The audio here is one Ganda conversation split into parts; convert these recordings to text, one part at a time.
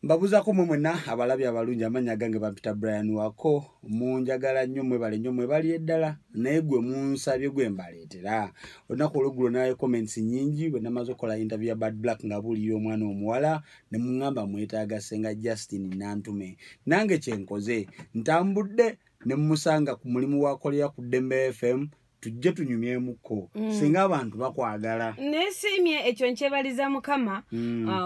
Mbabuza ko mwenna abalabya abalungi amanya gange bampita Brian wako munjagala nnyo mwe bali eddala naye gwe munsabye gwe mbaleetera olunaku olweggulo nayo comments nyingi bwe namaze okola interview ya Bad Black nga buliyo omwana omuwala ne mungamba mwetaaga Senga Justin Nantume nange kyenkoze ntambudde ne musanga ku mulimu wa Korea ku Dembe FM tujje tunyumyemuko singa abantu bakwagala nesimye ekyo nkyebaliza mukama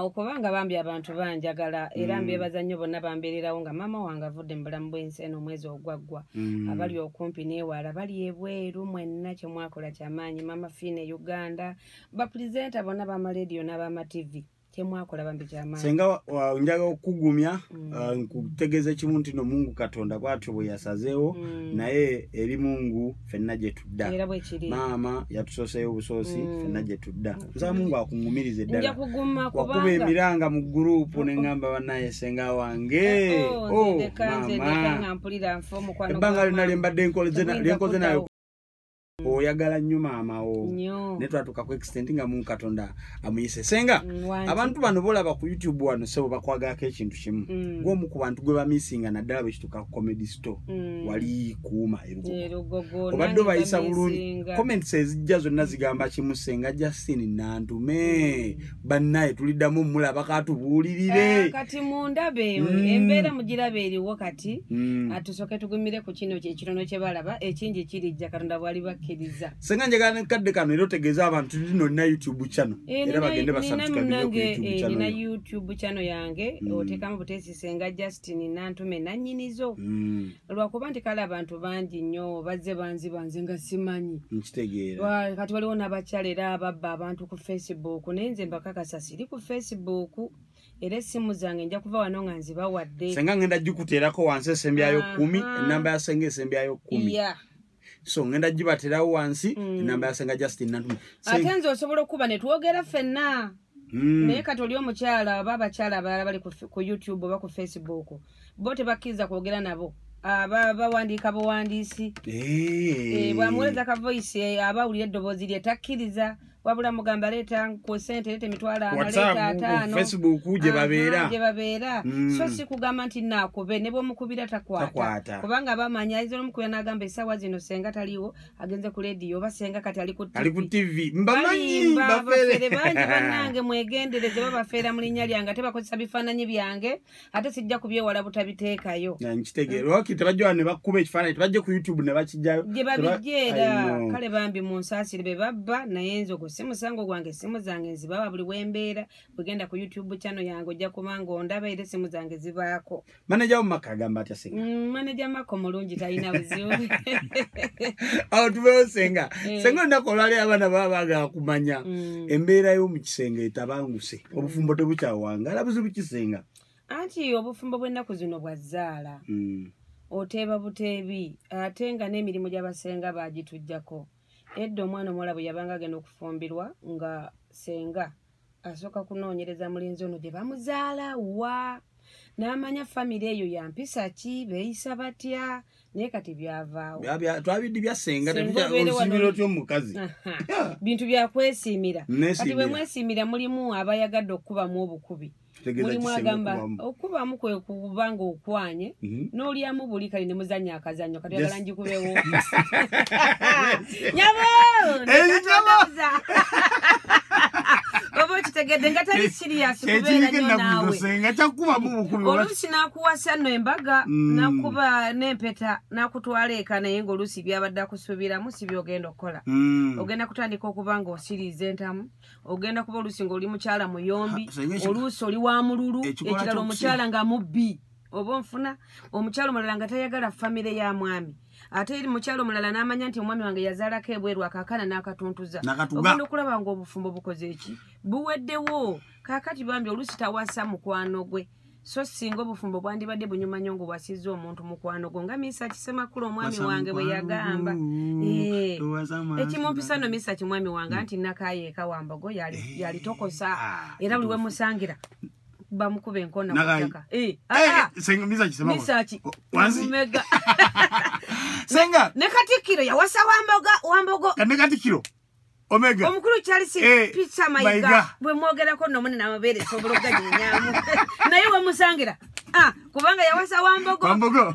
okubanga bambi abantu banjagala era mbebaza nnyo bonna bambeererawo nga mama wange avudde mu bulamu bw'ensi eno omwezi ogwaggwa abali okumpi neewala bali ebweru mwenna kye mwakola kyamaanyi mama Fine Uganda bapulizenta bonna b'amarediyo n'ab'amativi mwakola bambi kyamaanyi senga njaga okugumya nkutegeeza ekimu nti no Mungu Katonda bwatyo bwe yasazeewo naye eri Mungu fenna gye tudda maama yatusoseeyo obusoosi fenna gye tudda nsaba Mungu akungumirize ddala wakuba emiranga mu gurupu ne ngamba bannaye senga wange ebbanga lyonna lye mbadde nkoze nayo oyagala nnyo maama wo ne twatuuka ku extent nga Mungu Katonda amuyise senga abantu bano bolaba ku YouTube wano sebo bakwagako ekintu kimu ng'omu ku bantu gwe bamisinga naddala bwekituuka ku comedy store wali kuuma erugogo obadde obayisa bulungi comments ezijja zonna zigamba kimu Senga Justin Nantume bannaye tuliddamu mulaba katubuulirire kati mundabe embeera mugirabe eriwo kati atusoke tugumire ku kino kyekitono kye balaba ekingi kirijja Katonda bwali Senga njagala kadde kano era otegeeza abantu lino na YouTube channel era bagende basubscribe ku YouTube channel na YouTube channel yange otekamu butesi Senga Justin Nantume nanyinizo lwakuba nti kale abantu bangi nnyo bazze banzi nga simanyi nkitegeera kati waliwo n'abakyala era ababba abantu ku Facebook nenze mbakakasa siri ku Facebook era essimu zange nja kuva wano nga nzibawadde Senga ngenda jikuteerako wansi esembyayo 10 enamba ya Senga esembyayo 10 so ngenda jibaterawo wansi enamba ya Senga Justin Nantume ate nze osobola okuba ne twogera ffenna naye kati oli omukyala oba abakyala abalala bali ku YouTube oba ku Facebook bo tebakkiriza kwogera nabo bawandiika buwandiisi bwamuweereza ka voice abawulira eddoboozi lye takkiriza wabula mugamba leeta ku sente leeta emitwalo 5 Facebook gye babeera so si kugamba nti naakube ne bw'omukubira takwata kubanga bamanya ayinza n'omukubira n'agamba essaawa zino Senga taliwo agenze ku lediyo oba Senga kati ali ku TV mbamanyi bafeere bangi bannange mwegendereze babafeera mu linnya lyange ate bakozesa bifaananyi byange ate sijja kubyewala butabiteekayo nkitegeera tebajja ne bakuba ekifaananyi tebajje ku YouTube ne bakijjayo gye babijjeera kale bambi mu nsaasire be babba naye nze simusango gwange simu zange nzibaba buli wembeera bugenda ku YouTube channel yange ojja kubanga ondaba era simu zange zibaako manager wa Maka agamba atya Senga manager Mako mulungi talina buzibu awo tubeho Senga ndakolali abana babaga kumanya embeera yo mu kisenge etabanguse obufumbo tebukyawangala buzibu kisenga anti obufumbo bw'ennaku zino bwazzaala oteeba buteebi ate nga n'emirimu gy'abasenga bagitujjako edda omwana omuwala bwe yabanga agenda okufumbirwa nga Senga asooka kunoonyereza mulenzi ono gye bamuzaala wa n'amanya famire eyo yampisa ki beeyisa batya naye kati byavaawo twabiddi bya Senga tebikyasiimira otyo omukazi bintu byakwesiimira kati bwe mwesiimira mulimu abayagadde okukubamu obukubi mulimu agamba okubamu kwe kubanga okwanye n'olyamu buli kale ne muzannya akazannyo kati yagala njikubewo nyabo oba kitegedde nga tali sirias kubeera nnyo naawe oluusi n'akuwasa nno embaga nakuba n'empeta n'akutwala eka naye ng'oluusi byabadde akusuubiramu si byogenda okukola ogenda kutandika okuba nga osiriiza entamu ogenda kuba oluusi ng'oli mukyala muyombi oluusi oli wa mululu ekirala omukyala nga mubbi oba onfuna omukyala omulala nga tayagala famire ya mwami ate eri mukyalo mulala n'amanya nti omwami wange yazaalako ebweru akaakaana n'akatuntuza ogenda okulaba nga obufumbo bukoze eki buweddewo kaakati bambi oluusi tawasa mukwano gwe so singa obufumbo bwandibadde bunyuma nnyo ng'obwasizza omuntu mukwano gwo nga Misa Kisemakula omwami wange bwe yagamba ekimumpisa no Misa kimwami wange anti nakaayo eka Wambogo yalitokosa era buli we musangira bamukube enkona kutaka Senga Misa Mega Senga ne Katikkiro yawasa Wambogo ne Katikkiro Omega omukulu Charles pizza mayiga bwe mwogerako no munene amabeere sobola okuganyaamu naye we musangira kubanga yawasa Wambogo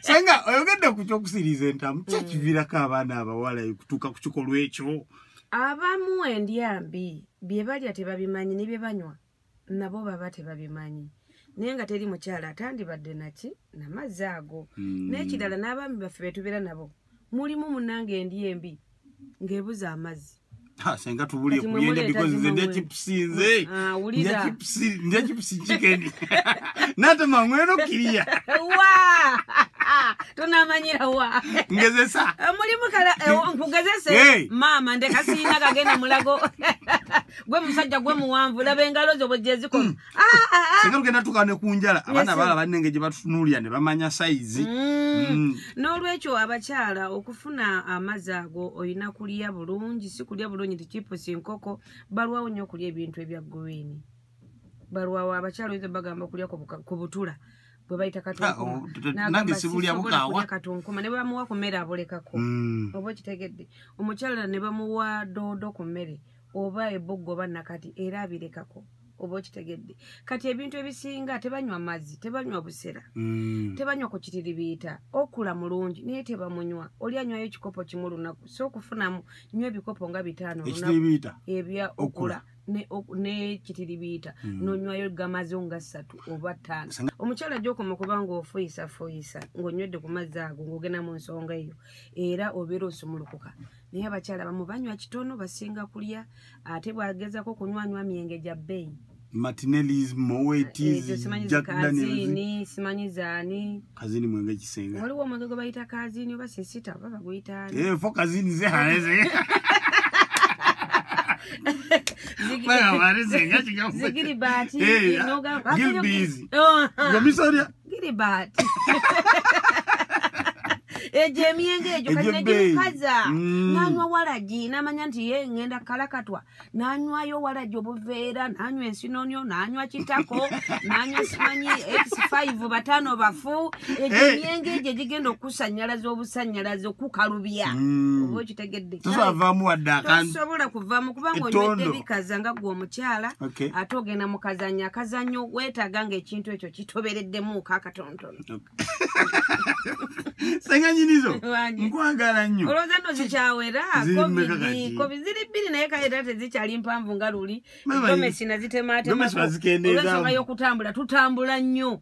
Senga oyogedde ku kyokusiriza entamu kyekiviirako abaana abawala kutuuka ku kikolwa ekyo abamu endyambi bye balya tebabimanyi ne bye banywa nabo baba tebabimanyi naye nga teri mukyala atandibadde naki namazzi ago n'ekirala n'abaami baffe betubeera nabo mulimu munange endyembi ng'ebuza amazzi Senga tubulye kuyenda because nze chipusinze nde chipusi chicken nata mangweno kiria tunamanyira wa ngezesa mulimu kala nkugezese mama ndekasina kagenda mulago gwe musajja gwe muwanvu labe engalo zo bwejezi ko Senga tugenda tukane kunjala abana bala banenge gye batunuulya ne bamanya size n'olwekyo abakyala okufuna amazzi ago oyina kulya bulungi si kulya bulungi chipusi nkoko balwawo nnyo kulya ebintu ebya green balwawo abakyala oyinza bagamba kulya ku butula bwe bayita katunkuma nange sibulya bukawa katunkuma ne bamuwa ku mmere abolekako oba kitegedde omukyala ne bamuwa doodo ku mmere oba ebbogo oba nakati era abirekako oba kitegedde kati ebintu ebisinga tebanywa mazzi tebanywa busera tebanywa ku kitiribiita okula mulungi naye tebamunywa oli anywayo ekikopo kimu lunaku so okufunamu nywa ebikopo nga 5 lunaku ebya okula ne kitiribiita nonywayo gamazo nga 3 oba 5 omukyala gy'okoma kubanga ofuyisa ng'onywedde ku mazzi ago ng'ogenda mu nsonga eyo era obeera osumulukuka naye abakyala bamu banywa kitono basinga kulya ate bwagezako kunywanywa myenge gya bbeeyi Martinelli's Moetis Jack Daniels simanyi zaani kazini mwenge kisenga waliwo omwenge gwe bayita kazini oba sisita baba guyitaani fo kazini ze haneze zigiri bati Gilbizi gomisoria giri bati ejemyenge ejo kajja kaza nanywa walaji namanya nti ye ngenda kalakatwa nanywayo walaji obuveera nanywa ensinonyo nanywa kitako nanywa simanyi X5 batano bafu ejemyenge ejo gigenda okusanyalaza obusanyalaza okukalubya obo kitegedde tusavamu wadda akantu sobola kuvamu kubanga onywedde bikaza nga gwe omukyala ate ogenda mu kazanyo weetaaga nga ekintu ekyo kitobereddemu kakatontono Senga nyinizo nkwagala nnyo olowooza nno zikyawera covid ziri 2 naye kayita tezikyali mpanvu nga luli gomesi nazitemaatemaolwensonga y'okutambula tutambula nnyo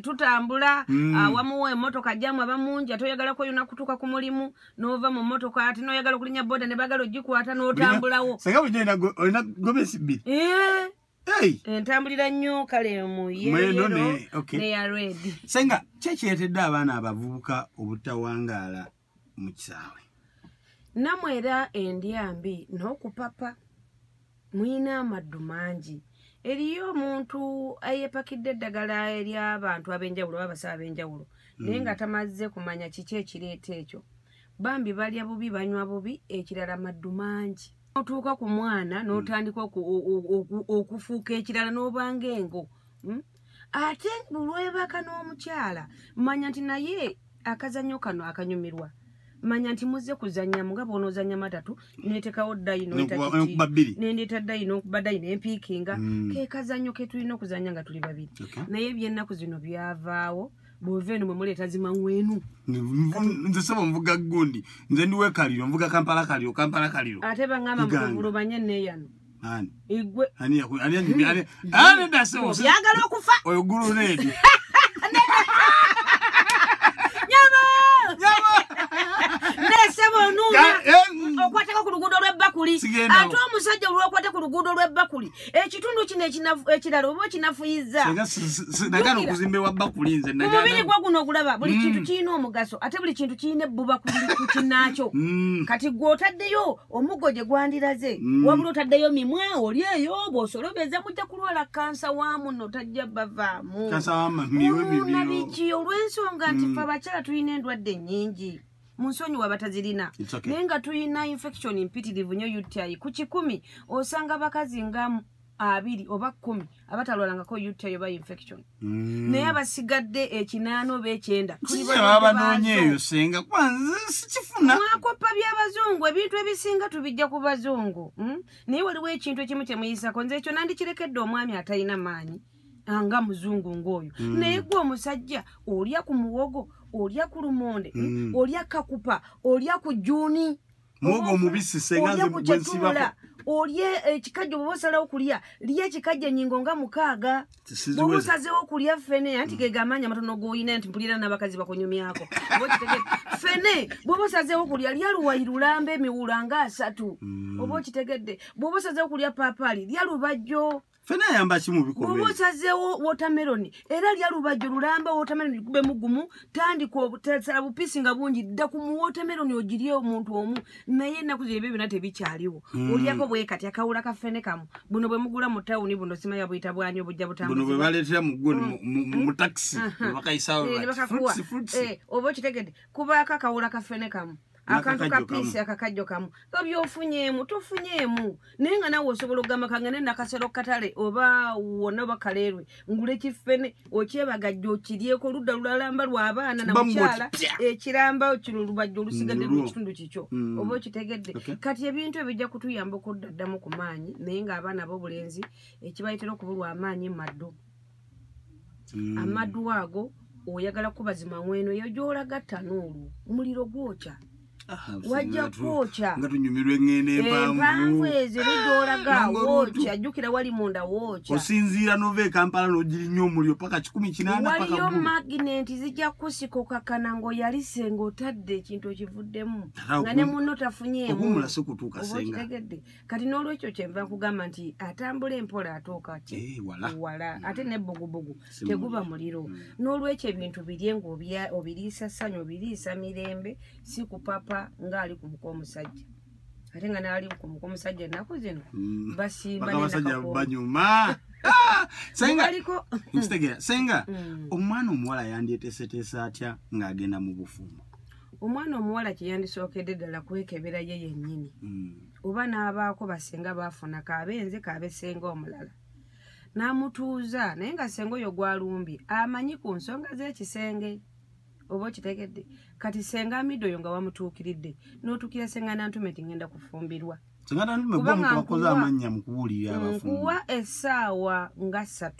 tutambula awamuwa emmotoka jamu abamungi ate oyagala kweyuna kutuuka ku mulimu n'ova mu mmotoka ate n'oyagala okulinya boda ne bagala ogikwata n'otambulawo Senga bwe olina gomesi 2 entambulira nnyo kale mu yero neya red Senga kyekiretedde abaana abavubuka obutawangaala mu kisaawe namwera endyambi n'okupapa muyina amaddu mangi eriyo omuntu ayepakidde eddagala ery'abantu ab'enjawulo babasawo ab'enjawulo naye nga tamazze kumanya kiki ekireeta ekyo bambi balya bubi banywa bubi ekirala maddu mangi otuuka ku mwana n'otandika okufuuka ekirala n'obanga engo ate bulwebaka n'omukyala manya nti naye akazannyo kano akanyumirwa manya nti muzze kuzanya nga bw'onoozanya matatu neetekawo dayino nendeeta dayino okuba dayino empiikinga ke kazannyo ke tulina okuzanya nga tuli babiri naye by'ennaku zino byavaawo bw'ova eno mwe muleeta zimangwenu nze saba nvuga gundi nze ndiwe kaliro nvuga kampala kaliro ate bangamba mukuvulubanye neeyano igwe yagala okufa oyo gulu needi nesebo onuma okwateko ku luguudo lw'ebbakuli ate omusajja olwokwate ku luguudo lw'ebbakuli ekitundu kino ekirala oba kinafuyiza nagala okuzimba ewa bbakuli nze omubiri gwa guno ogulaba buli kintu kirina omugaso ate buli kintu kirina ebbuba ku kinnaakyo kati gwe otaddeyo omuggo gye gwandiraze wabula otaddeyo mimwa oli eyo bw'osolobeza mujja kulwala kansa waamu nno tajja bavaamu nabiki olw'ensonga nti fe abakyala tulina endwadde ennyingi munsonyi wabatazirina naye nga tulina infection mpitirivu nnyo UTI ku 100 osanga abakazi nga 2 oba 10 abatalwalangako UTI oba infection naye abasigadde 8 oba 9 tulibanoonyeeyo Senga kwanza sikifuna mwakopa by'abazungu ebintu ebisinga tubijja ku bazungu naye waliwo ekintu ekimu kyemuyisako nze ekyo nandikirekedde omwami atalina maanyi anga muzungu ngoyo naye gwe omusajja olya ku muwogo olya ku lumonde olya kakupa olya ku juni muwogo omubisi senga bwensiba olye ekikajjo bwosalawo kulya lya ekikajjo nyingo nga 6 bwosazeewo kulya fene anti gegamanya matono goyina nti mpulira n'abakazi bakonyumyako fene bwosazeewo kulya lya luwayi lulambe emiwula nga 3 oba okitegedde bwosazeewo kulya paapali lya lubajjo fene ayamba ki mu bikombe bwosazeewo watermelon era lya lubajjo lulamba watermelon kube mugumu tandika obutesala bupisi nga bungi dda ku watermelon ogirye omuntu omu naye ennaku zebyo byonna tebikyaliwo olyako bwekati akawula ka fene kamu buno bwe mugula mu tawuni buno sima ya buyita bwani obujja butambuza buno bwe baleetera mu ggwe mu taxi bakayisaawo oba okitegedde kubaako akawula ka fene kamu akantu kapisi akakajjo kamu obyofunyeemu tofunyeemu naye nga nawe osobola okugamba kangene nakasero katale oba wonna bakaleerwe ngule kifene okyebagajja okiryeko oludda lulalamba lw'abaana na mukyala ekiramba kino lubajja olusigadde lwekitundu kikyo oba okitegedde kati ebintu ebijja kutuyamba okuddaddamu ku maanyi naye ng'abaana b'obulenzi ekibayitera okubulwa amaanyi maddu amaddu ago oyagala kubazima mweno eyo gy'olagatta n'olwo muliro gwokya wajja kwokya nga tunyumirwe ngene empanvu ezo n'egyolaga wokya ajjukira wali munda wokya osinziira nova e Kampala n'ogira nnyo omuliro paka 18 paka waliyo magineti zijja kusikokakana ng'oyalise ng'otadde ekintu okivuddemu nga ne munno tafunyeemu okumula si kutuuka senga kati n'olwekyo kyenva nkugamba nti atambula empola atooka ki wala ate nebbugubugu teguba muliro n'olwekyo ebintu birye ng'obiriisa ssanyu obiriisa mirembe si kupapa ngali kumuko omusajja ate nga nali kumuko omusajja ennaku zino basimba abasajja banyuma senga nkitegera senga omwana omuwala yandyeteeseteesa atya ng'agenda mu bufumbo omwana omuwala kyeyandisookedde ddala kwekebera ye yennyini oba n'abaako basenga baafuna kaabenze kaabesenga omulala n'amutuuza naye nga senga oyo gwalumbye amanyi ku nsonga z'ekisenge oba okitegedde kati senga amido oyo nga wamutuukiridde n'otukira senga nantume nti ngenda kufumbirwa senga nantume gwe mukoze amanya mu kubuulira abafumbo nkuwa essaawa nga 3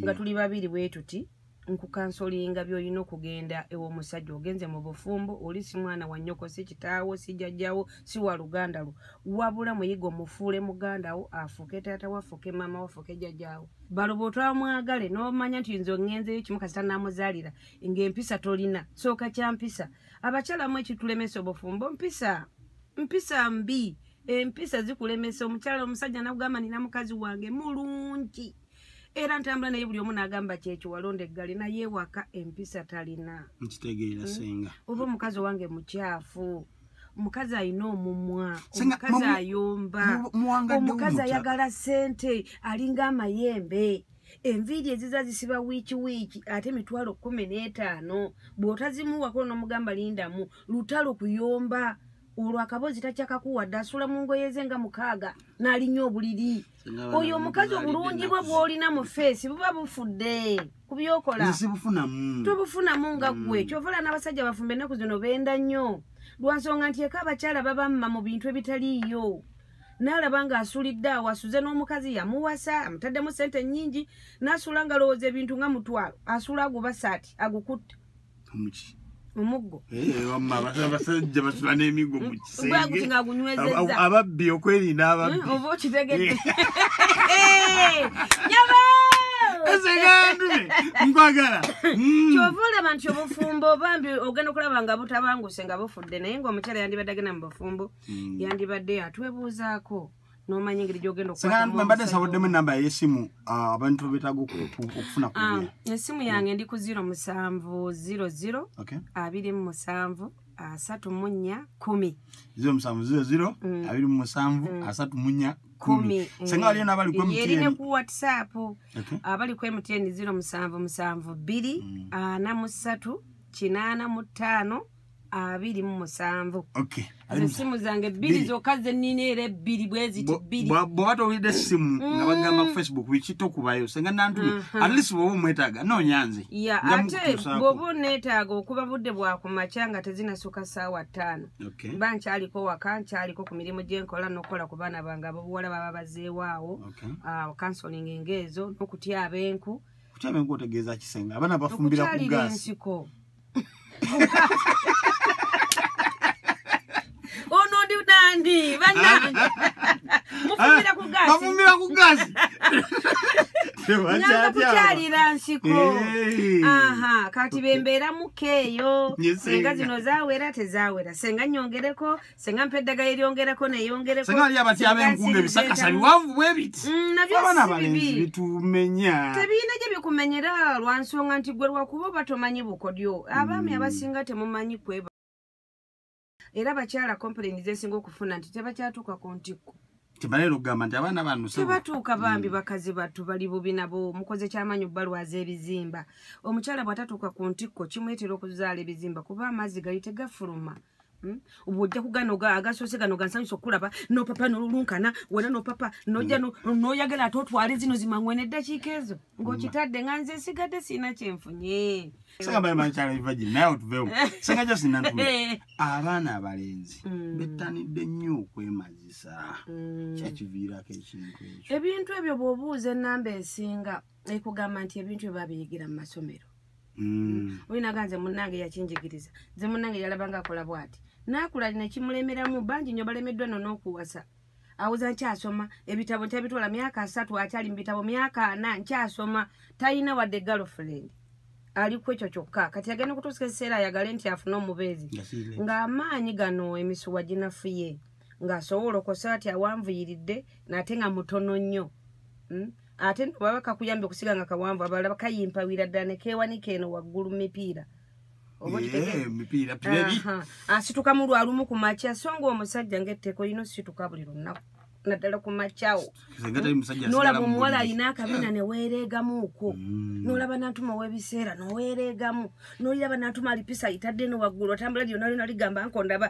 nga tuli babiri bwe tuti nkukansolinga by'olina okugenda ew'omusajja ogenze mu bufumbo oli si mwana wa nnyoko si kitaawo si jjajjawo si wa luganda lwo wabula muyiga omufuule muganda wo afuuke taata wo afuuke maama wo afuuke jjajjaawo balo bw'otwamwagale n'omanya nti nze ongenzeyo kimu kasita n'amuzaalira ng'empisa tolina sooka kya mpisa abakyalamu ekitulemesa obufumbo mpisa mbi empisa zikulemesa omukyala omusajja nakugamba nina mukazi wange mulungi era ntambula naye buli omu n'agamba kyekyo walonda eggali naye waka empisa talina nkitegeera senga oba omukazi wange mukyafu omukazi alina omumwa omukazi ayomba omukazi ayagala ssente alinga amayembe enviiri eziza zisiba wiiki ate emitwalo 15 bw'otazimuwako n'omugamba lindamu lutalo kuyomba olwo akabozi takyakakuwadde asula mu ngoye ze nga 6 n'alinya obuliri oyo omukazi obulungi bwe bw'olina mu feesi buba bufudde ku byokola tobufunamu nga ggwe kyovala n'abasajja bafumbe ennaku zino benda nnyo lwansonga nti eka abakyala babamma mu bintu ebitaliiyo n'alaba ng'asulidde awo asuze n'omukazi yamuwasa amutaddemu ssente nnyingi n'asula nga lowooza ebintu nga 1,000 asula aguba saati agukutte omuggo abasajja basula n'emiggo mu kisenge ngagunywezezza ababbi okwerinda ababbi oba okitegedde nkwagala kyova olaba nti obufumbo bambi ogenda okulaba nga butabanguse nga bufudde naye ng'omukyala yandibadde agenda mu bufumbo yandibadde atwebuuzaako n'omanya engeri gy'ogenda okukwatamu sabuddemu enamba y'essimu abantu betaaga okufuna ku essimu yange ndi ku 0700 27 34 10 0700 27 34 10 senga waliyo n'abali ku MTN yerine ku WhatsApp abali ku MTN 0772 43 85 27. Okay. Simu zange 2 zokka ze nnina era 2 bwezi 2. Bw'oba towulidde simu nga bagamba ku Facebook bikito kubayo Senga Nantume at least bw'oba omwetaaga noonyanze. Ate bw'oba onneetaaga okuba budde bwa ku makya nga tezinasukka ssaawa 5. Mba nkyaliko waka nkyaliko ku mirimu gye nkola n'okukola ku baana bange abobuwala baba bazzeewaawo counseling engeezo n'okutyaba enku. Kutyaba enku otegeeza kisenga abaana bafumbira ku gaasi. Ono ndi nandi bannange mufumbira ku gaasi nyanga kukyalira nsiko. Kati bembeera mukeeyo senga zino zaawera tezaawera senga nyongereko senga mpa eddagala eryongerako neyongereko senga ali abatyaba enkunga ebisakasa biwanvu bwe biti abaana abalenzi bitumenya tebiina gye bikumenyera lwa nsonga nti gwe lwakuba oba tomanyi bukodyo abaami abasinga temumanyi kweba era abakyala complaints esinga okufuna nti tebakyatuuka ku ntikko. Kibalero gamba nti abaana bano tebatuuka bambi bakazi battu bali bubi nabo mukoze ky'amanyi balwaza ebizimba. Omukyala bw'atatuuka ku ntikko kimuyitira okuzaala ebizimba kuba amazzi gali tegafuluma. Ubujja kuganoga agasoose gano gansanyusa okulaba no papa nolulunkana wena no papa nojja noyagala atotwale zino zimangwene eddakiika ezo ng'okitadde nga nze nsigadde siina kyenfunye. Senga bamanyi kyala bivaji naye otuveewo Senga Just Nantume abaana abalenzi bettanidde nnyo okwemazisa kyakiviirako ekintu ekyo. Ebintu ebyo bw'obuuza ennamba esinga ekugamba nti ebintu bye babiyigira mu masomero. Oyinaga nze munnange yakinjigiriza nze munnange yalabanga akola bw'ati naakula nekimulemeramu bangi nnyo balemeddwa n'okuwasa awuza nkyasoma ebitabo nkyabitwala myaka 3 akyali mu bitabo myaka 4 nkyasoma talina wadde girlfriend ali ku ekyo kyokka kati agenda okutuusa ekiseera ayagale nti afune omubeezi ng'amaanyi gano emisuwa ginafuye ng'asobola okosa ati awanvuyiridde nate nga mutono nnyo. Ate baba kakuyambe okusiga nga kawanvu abalala bakayimpawira ddala ne keewanika eno waggulu mipiira. Mipiira pirebi. Asituka mu lwalumu ku makya so ng'omusajja ng'etteko lino situka buli lunaku naddala ku makyawo. N'olaba omuwala alina akabina ne weereegamuuko. N'olaba Nantume ow'ebiseera n'oweereegamu. N'oliraba Nantume alipisa ayitadde eno waggulu otambula lyonna lyonna ligamba nkondaba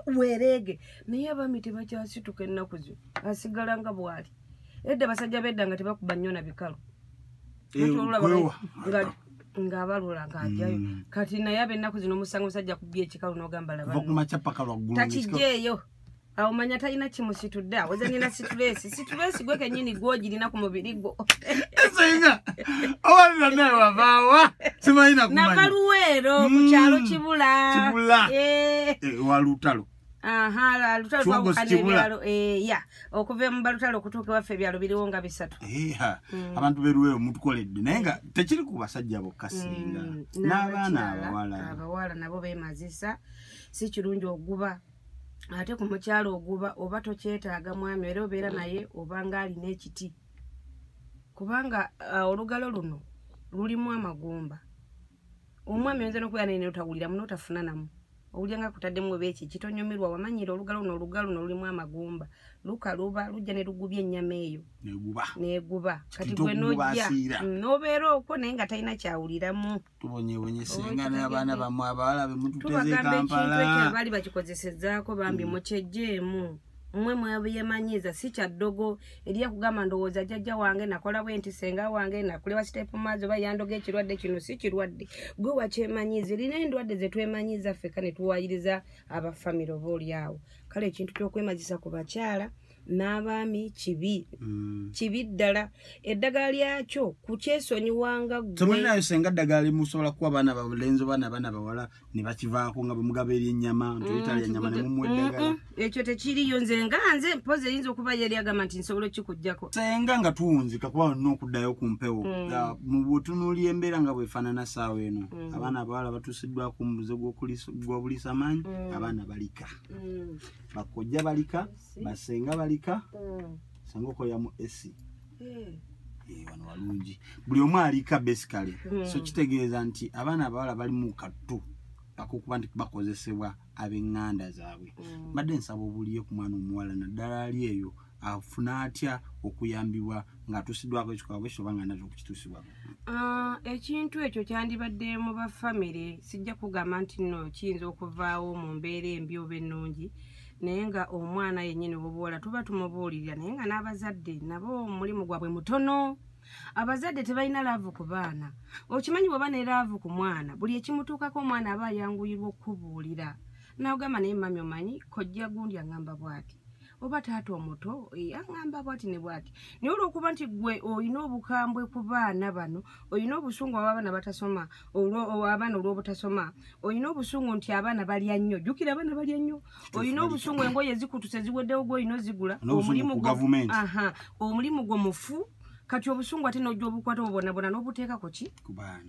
weereege. Naye abaami tebakyasituka ennaku zino asigala nga bw'ali. Edda abasajja bedda nga tebakuba nnyo na bikalu. Ng'abalula ng'ajjayo. Kati naye ab'ennaku zino omusanga omusajja kubbya ekikalu n'ogamba laba. Takijjeeyo. Awo manya talina kimusitudde aweza nina situleesi gwe kennyini gw'ogirina ku mubiri gwo. Senga owalira naye wavaawa simalina kumanya. Nakaluweero ku kyalo Kibula. Walutalo. Lutalo twawukana ebyalo okuva mu balutalo okutuuka ewaffe ebyalo biriwo nga 3. Abantu beruweero mutukoledde naye nga tekiri ku basajja bokka Senga n'abaana abawala nabo beemazisa si kirungi oguba ate ku mukyalo oguba oba tokyetaaga mwami era obeera naye obanga alina ekiti kubanga olugalo luno lulimu amagumba. Omwami oyinza n'okubeera naye n'otawulira muno otafuna namu owulira nga kutaddemu ebeeki kitonyumirwa wamanyira olugalo luno lulimu amagumba lukaluba lujja ne lugubya ennyama eyo neeguba kati gwe n'ojja n'obeera okwo naye nga talina kyawuliramu. Tubonyebonye Senga n'abaana bammwe abawala be mututeze Kampala tubagamba ekintu ekyo baali bakikozesezzaako bambi mukyejjeemu mmwe mweyemanyiza si kyaddogo eriya kugamba ndowooza jjajja wange nakola bwe nti Senga wange nakulewa sitepu maazi oba yandoga ekirwadde kino si kirwadde gwe wakyemanyiza erina endwadde ze twemanyiza ffeka ne tuwaayiriza abafamire oba oli awo. Kale ekintu ky'okwemazisa ku bakyala n'abaami kibi ddala eddagala lyakyo kukyesonyiwanga gwe. Temulinayo Senga ddagala limusobola kuba abaana babulenzi obaana bawala ne bakivaako nga bwemugaba ery'ennyama ntoyitalya ennyama ne mumuwa eddagala. Ekyo tekiriyo nze mpozi eyinza okuba yali agamba nti nsobola okikuggyako. Senga nga tuwunzika kuba olina okuddayo ku mpewo mu butunuulya embeera nga bwefaanana ssaawa eno abaana abawala batuusiddwako mu muze gw'obuliisamaanyi abaana balika bakojja balika basenga balika Senga okolera mu esi wano walungi buli omu alika basically so kitegeeza nti abaana abawala bali mu kattu bakokuba nti bakozesebwa ab'eŋŋanda zaabwe. Mbadde nsaba obuliye ku mwana omuwala naddala ali eyo afuna atya okuyambibwa ng'atuusiddwako ekikwaabwe ekyo oba nga nazo okukituusibwako? Ekintu ekyo kyandibadde mu bafamire, sijja kugamba nti nno kiyinza okuvaawo mu mbeera embi oba ennungi, naye nga omwana yennyini obubuwala tuba tumubuulirira, naye nga n'abazadde nabo omulimu gwabwe mutono. Abazadde tebalina laavu ku baana. Okimanyi bw'oba ne laavu ku mwana, buli ekimutuukako omwana aba ayanguyirwa okubuulira. N'ogamba naye mami omanyi kojja gundi aŋŋamba bw'ati. Oba taata omuto aŋŋamba bw'ati ne bw'ati. Naye olw'okuba nti gwe olina obukambwe ku baana bano, olina obusungu abaana batasoma, abaana olw'obutasoma, olina obusungu nti abaana balya nnyo. Jjukira abaana balya nnyo. Olina obusungu engoye zikutuse ziweddewo gw'olina ozigula. Omulimu gwo mufu. Kati obusungu ate n'ojja obukwata obubonabona n'obuteeka ku ki?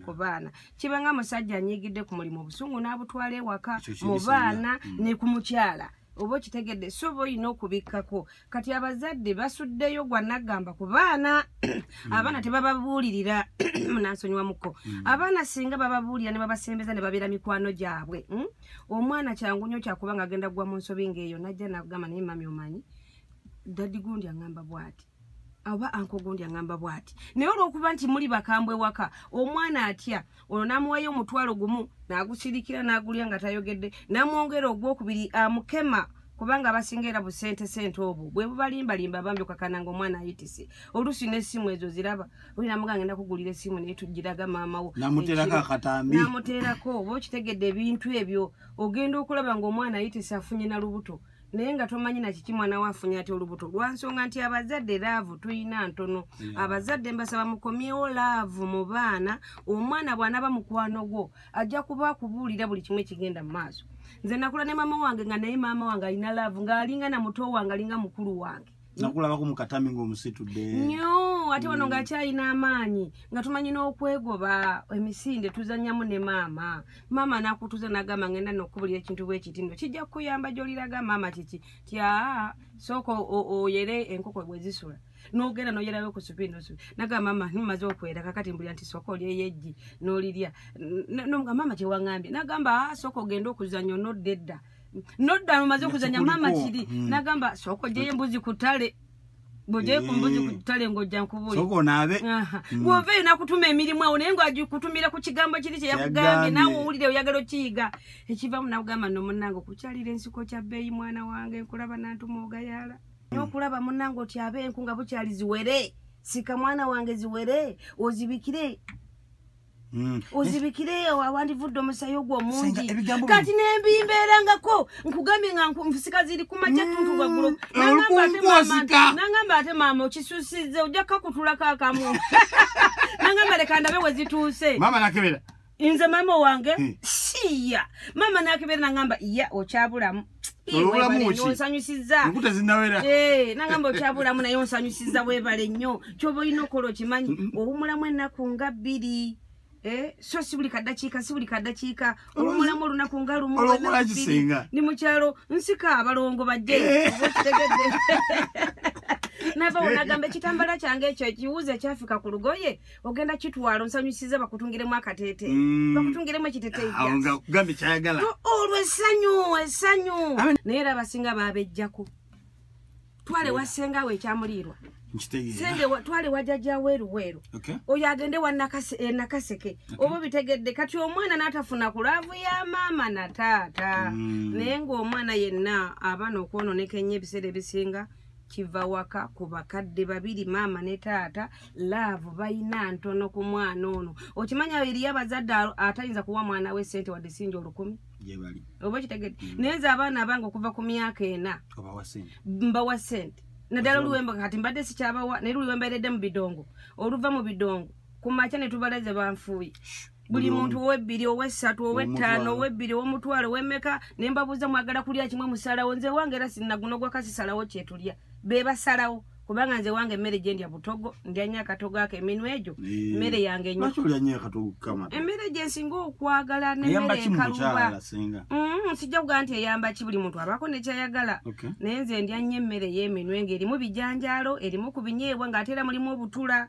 Ku baana. Kibanga musajja anyigidde ku mulimu obusungu n'abutwala ewaka mu baana ne ku mukyala. Oba okitegedde so boyina okubikkako. Kati abazadde basuddeyo gwa nagamba ku baana. Abaana tebababuulirira munansonyiwa muko. Abaana singa bababuulira ne babasembeza ne babeera mikwano gyabwe. Omwana kyangu nnyo kyakuba nga agenda gwa mu nsobi ng'eyo najja n'agamba naye mami omanyi daddi gundi aŋŋamba bw'ati. Aba anko gundi aŋŋamba bw'ati. Naye olw'okuba nti muli bakambwe waka, omwana atya, olwo n'amuwayo omutwalo gumu n'agusirikira n'agulya nga tayogedde, n'amwongera ogwokubiri amukema kubanga abasinga era busente obwo bwe bubalimbalimba bambi okakana ng'omwana ayitise. Oluusi n'essimu ezo ziraba. Oli namuga ngenda kugulira essimu naye tugiraga maama wo. N'amuteerako akatambi. N'amuteerako oba okitegedde ebintu ebyo. Ogenda okulaba ng'omwana ayitise afunye na lubuto. Naye nga tomanyi na kiki mwana wafunye ate olubuto. Lwansonga nti abazadde laavu tuyina ntono. Abazadde mbasaba mukomyewo laavu mu baana. Omwana bw'anaaba mukwano gwo ajja kuba akubuulira buli kimu ekigenda mu maaso. Nze nakula ne maama wange nga naye maama wange alina laavu ng'alinga na muto wange alinga mukulu wange. Nakulabako mu katami ng'omusitudde. Nnyo ate wano ng'akyalina amaanyi nga tumanyi n'okwegoba emisinde tuzannyamu ne maama. Maama n'akutuuza n'agamba ngenda n'okubulira ekintu bw'ekiti nno kijja kukuyamba gy'oliraga maama kiki tya sooka oyere enkoko bwe zisula. N'ogenda n'oyerayo ku supi n'osubi. Nagamba maama ntimaze okwera kakati mbulira nti sooka olyeyo eggi n'olirya. N'omuga maama kye waŋŋambye. N'agamba sooka ogenda okuzannya onodda edda. Nodda mumaze okuzanya mama kiri. Nagamba sooka ogyeyo embuzi ku ttale. Bw'ogyeyo ku mbuzi ku ttale ng'ojja nkubuli. Sooka onaabe. Bw'oveeyo n'akutuma emirimu awo naye ng'agikutumira ku kigambo kiri kye yakugambye naawe owulire oyagala okiyiga. Ekivamu n'agamba nno munnange okukyalira ensiko kya bbeeyi mwana wange nkulaba Nantume ogayaala. N'okulaba munnange oti ab'enku nga bukyali ziwere. Sika mwana wange ziwere ozibikire. Ozibikire awandivudde omusayo gwo mungi. Kati nembimbeerangako nkugambye nga nfusika ziri ku majja tuntu gwaggulu. Nangamba ate maama okisuusizza ojja kakutulako akamu. Nangamba leka ndabe we zituuse. Maama nakebera. Nze maama wange siya. Maama nakebera nangamba iya okyabulamu. Onsanyusiza. Enkuta zinawera. Nangamba okyabulamu naye onsanyusiza weebale nnyo. Ky'oba olina okola okimanyi owumulamu ennaku nga 2. So sibuli kadakiika olumulamu olunaku nga lumu ni mukyalo nsika abalongo bajje okitegedde. Nava onagamba ekitambala kyange ekyo ekiwuza ekyafika ku lugoye ogenda kitwala onsanyusiza bakutungiremu akateete bakutungiremu ekiteteeyi gambe kyayagala olwo essanyu naye era abasinga babejjako twale wasenga we ekyamuliirwa senge twale wajjajja weeru oyo agende wa nakaseke oba bitegedde kati omwana n'atafuna ku laavu ya maama na taata naye ng'omwana yenna abaana okwononeka ennyo ebiseera ebisinga kiva waka ku bakadde babiri maama ne taata laavu bayina ntono ku mwana ono okimanya eriyo abazadde atayinza kuwa mwana we ssente wadde sinja 10 oba kitegedde naye nze abaana abange okuva ku myaka 4 mbawa ssente naddala oluwemba kati mbadde sikyabawa naye luliwemba eredde mu bidongo oluva mu bidongo ku makya ne tubalaze banfuuyi buli muntu ow'ebbiri ow'essatu ow'ettaano ow'ebbiri ow'omutwalo ow'emmeka ne mbabuuza mwagala kulya kimwe musalawo nze wange era sinnagunogwaka sisalawo kyetulya be basalawo kubanga nze wange emmere gye ndya butogo ndya nnyo akatogo ako eminwe egyo mmere yange nnyo emmere gye nsinga okwagala n'emmere ekaluba sijja kugamba nti eyamba ki buli muntu abaako nekyayagala naye nze ndya nnyo emmere y'eminwe ng'erimu bijanjaalo erimu ku binyeebwa ng'ate era mulimu obutula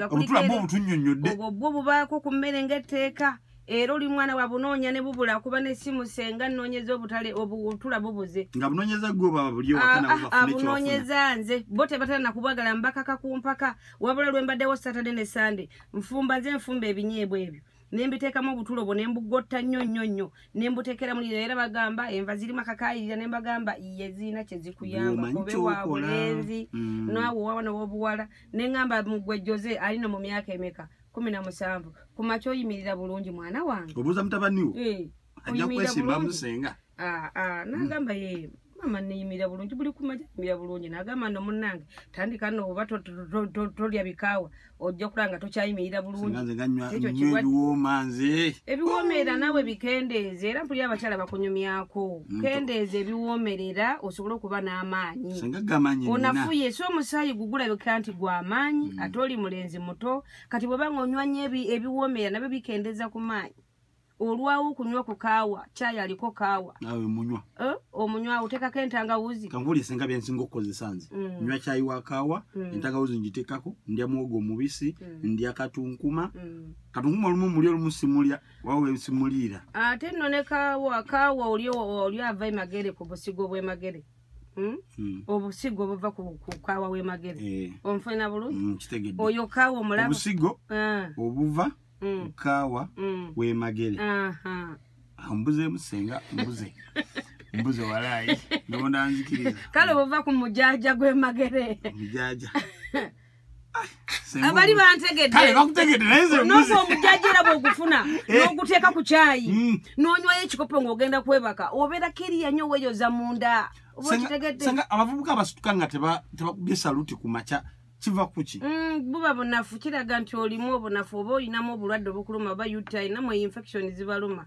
obutula bwo obutunnyonnyodde obwo bwo bubaako ku mmere ng'etteeka era oli mwana wa bunoonya ne bubula kuba n'essimu senga nnoonyeza obutale obutula bubuze nga bunoonyeza gwe baba buli wakana bafune bunoonyeza nze bo tebatala na kubwagala mbakaka ku mpaka wabula lwe mbaddewo Saturday ne Sunday nfumba ebinyeebwa ebyo nembiteekamu obutulo bwo nembugotta nnyo nembuteekera muliro era bagamba enva zirimu akakaayirira nembagamba ye ziina kye zikuyamba obe wa bulenzi naawe wawana w'obuwala neŋŋamba mugwe Jose alina mu myaka emeka 17 ku makya oyimirira bulungi mwana wange obuuza mutabaniwo ajja kwesimba musenga nagamba ye mama neyimirira bulungi buli kumaja yimirira bulungi nagamba no munnange tandika no oba tolya bikaawa ojja kulanga tokyayimirira bulungi ebiwoomerera nawe bikendeeze era mpulira abakyala bakunyumyako kendeeze ebiwoomerera osobole okuba n'amaanyi onafuye so omusaayi gugulabika nti gw'amaanyi ate oli mulenzi muto kati bwebanga onywanya ebiwoomerera nabyo bikendeeza ku maanyi olwawo okunywa ku kaawa caayi aliko kaawa nawe munywa omunywa oteekako entangawuzi kanvuli esenga byensinga okukozesa nze nywa caayi wa kaawa entangawuzi ngiteekako ndya muwogo omubisi ndya katunkuma olumu mulya olumu simulya wawe simuliira ate nno ne kaawa oli ava emagere ku busigo bw'emagere obusigo obuva ku kaawa w'emagere onfuna bulungi oyo kaawa omulabo obusigo obuva kaawa w'emagere mbuze musenga mbuze walayi ndabona nzikiriza kale obuva ku mujaja gw'emagere mujaja abali bantegedde kale bakutegedde naye mbuze omujaja era bw'ogufuna n'oguteeka ku caayi n'onywayo ekikopo ng'ogenda kwebaka obeera kiriya nnyo weeyoza munda senga abavubuka abasituka nga tebakubye saluti ku makya kiva kuki buba bunafu kiraga nti olimu obunafu oba olinamu obulwadde obukuluma oba UTI namwe infection zibaluma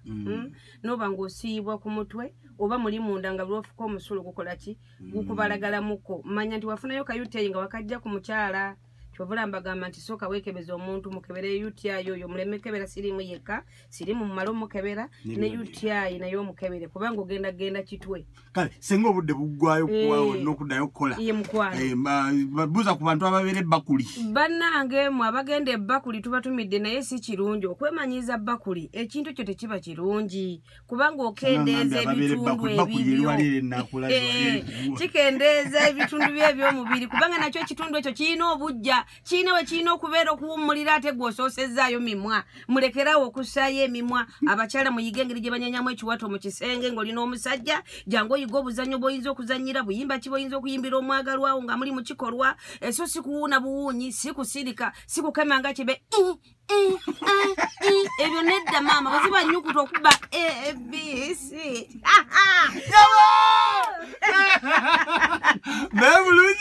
noba ng'osiibwa ku mutwe oba muli munda nga bulwofuka omusulo gukola ki gukubalagalamuko manya nti wafunayo ka UTI nga wakajja ku mukyala kyovula mbagamba nti sooka weekebeza omuntu mukebere UTI oyo muleme kebera sirimu yekka sirimu mumala omukebera ne UTI naye omukebere kubanga ogenda genda kitwe kale senga obudde buggwayo kuwawo n'okuddayo okukola ye mukwano buuza ku bantu ababeera ebbakuli bannange mwe abagenda ebbakuli tubatumidde naye si kirungi okwemanyiiza bbakuli ekintu ekyo tekiba kirungi kubanga okendeeza ebitundu ebibyo kikendeeza ebitundu by'ebyomubiri kubanga nakyo ekitundu ekyo kirina obujja kiina we kirina okubeera okuwummulira ate gw'osoosezaayo mimwa mulekerawo okussaayo emimwa abakyala muyige engeri gye banyanyamu ekiwato mu kisenge ng'olina omusajja jangu oyiga obuzannyo bw'oyinza okuzannyira buyimba ki bw'oyinza okuyimbira omwagalwawo nga muli mu kikolwa so si kuwuuna buwuunyi si kusirika si kukemanga kibe ebyo nedda maama bweziba nnyukuta okuba abc naye bulungi